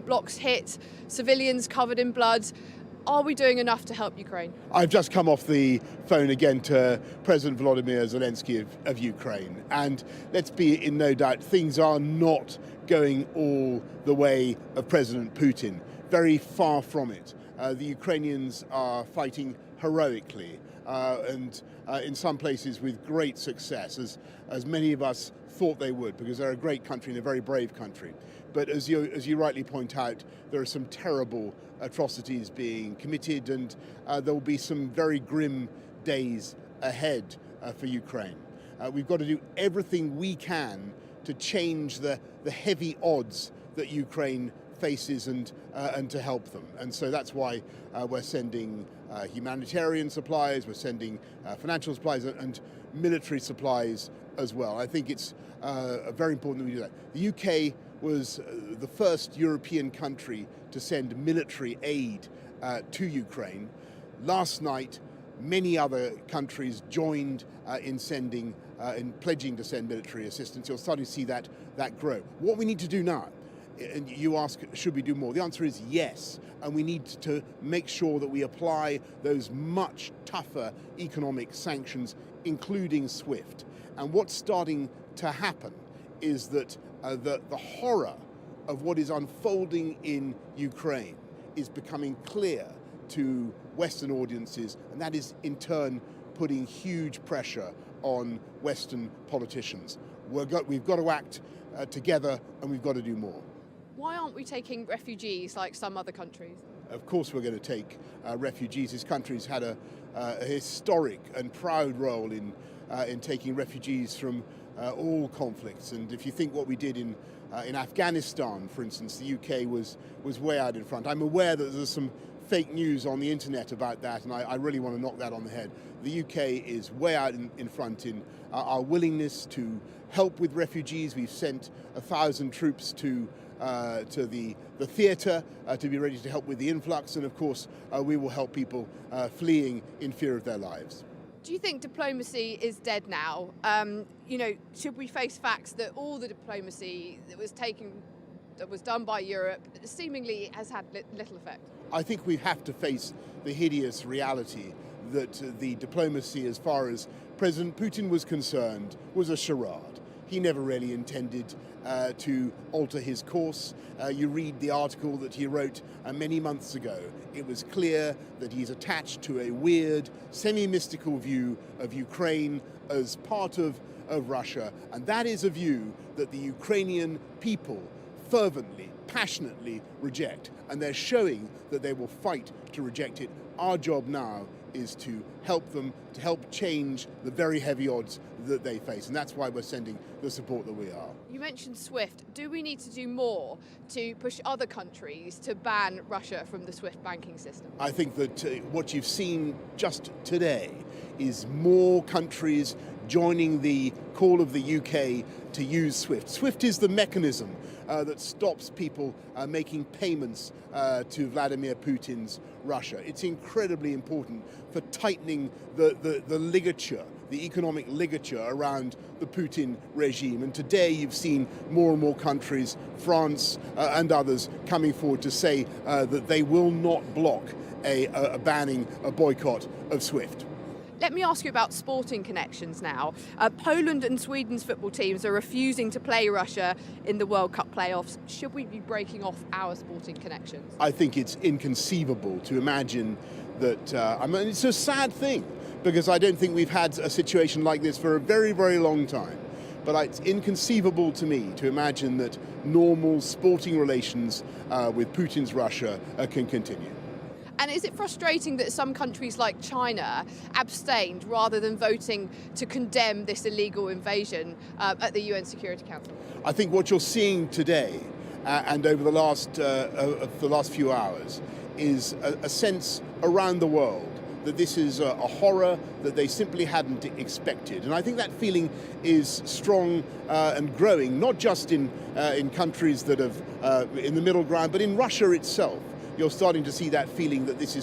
roadblocks hit, civilians covered in blood. Are we doing enough to help Ukraine? I've just come off the phone again to President Volodymyr Zelensky of Ukraine. And let's be in no doubt, things are not going all the way of President Putin. Very far from it. The Ukrainians are fighting heroically and in some places with great success, as many of us thought they would, because they're a great country and a very brave country. But as you rightly point out, there are some terrible atrocities being committed, and there will be some very grim days ahead for Ukraine. We've got to do everything we can to change the heavy odds that Ukraine faces and to help them. And so that's why we're sending humanitarian supplies, we're sending financial supplies and military supplies as well. I think it's very important that we do that. The UK was the first European country to send military aid to Ukraine. Last night, many other countries joined in pledging to send military assistance. You're starting to see that grow. What we need to do now, and you ask, should we do more? The answer is yes, and we need to make sure that we apply those much tougher economic sanctions, including SWIFT. And what's starting to happen is that the horror of what is unfolding in Ukraine is becoming clear to Western audiences, and that is in turn putting huge pressure on Western politicians. We've got to act together, and we've got to do more. Why aren't we taking refugees like some other countries? Of course we're going to take refugees. This country's had a historic and proud role in taking refugees from all conflicts. And if you think what we did in Afghanistan, for instance, the UK was way out in front. I'm aware that there's some fake news on the internet about that, and I really want to knock that on the head. The UK is way out in front in our willingness to help with refugees. We've sent 1,000 troops to the theatre to be ready to help with the influx, and of course we will help people fleeing in fear of their lives. Do you think diplomacy is dead now? Should we face facts that all the diplomacy that was done by Europe seemingly has had little effect? I think we have to face the hideous reality that the diplomacy, as far as President Putin was concerned, was a charade. He never really intended to alter his course. You read the article that he wrote many months ago. It was clear that he's attached to a weird, semi-mystical view of Ukraine as part of Russia. And that is a view that the Ukrainian people fervently, passionately reject. And they're showing that they will fight to reject it. Our job now is to help them, to help change the very heavy odds that they face. And that's why we're sending the support that we are. You mentioned SWIFT. Do we need to do more to push other countries to ban Russia from the SWIFT banking system? I think that what you've seen just today is more countries joining the call of the UK to use SWIFT. SWIFT is the mechanism that stops people making payments to Vladimir Putin's Russia. It's incredibly important for tightening the ligature, the economic ligature around the Putin regime. And today you've seen more and more countries, France and others, coming forward to say that they will not block a banning, a boycott of SWIFT. Let me ask you about sporting connections now. Poland and Sweden's football teams are refusing to play Russia in the World Cup playoffs. Should we be breaking off our sporting connections? I think it's inconceivable to imagine that, it's a sad thing, because I don't think we've had a situation like this for a very, very long time. But it's inconceivable to me to imagine that normal sporting relations with Putin's Russia can continue. And is it frustrating that some countries like China abstained rather than voting to condemn this illegal invasion at the UN Security Council? I think what you're seeing today and over the last few hours is a sense around the world that this is a horror that they simply hadn't expected. And I think that feeling is strong and growing, not just in countries that have in the middle ground, but in Russia itself. You're starting to see that feeling that this is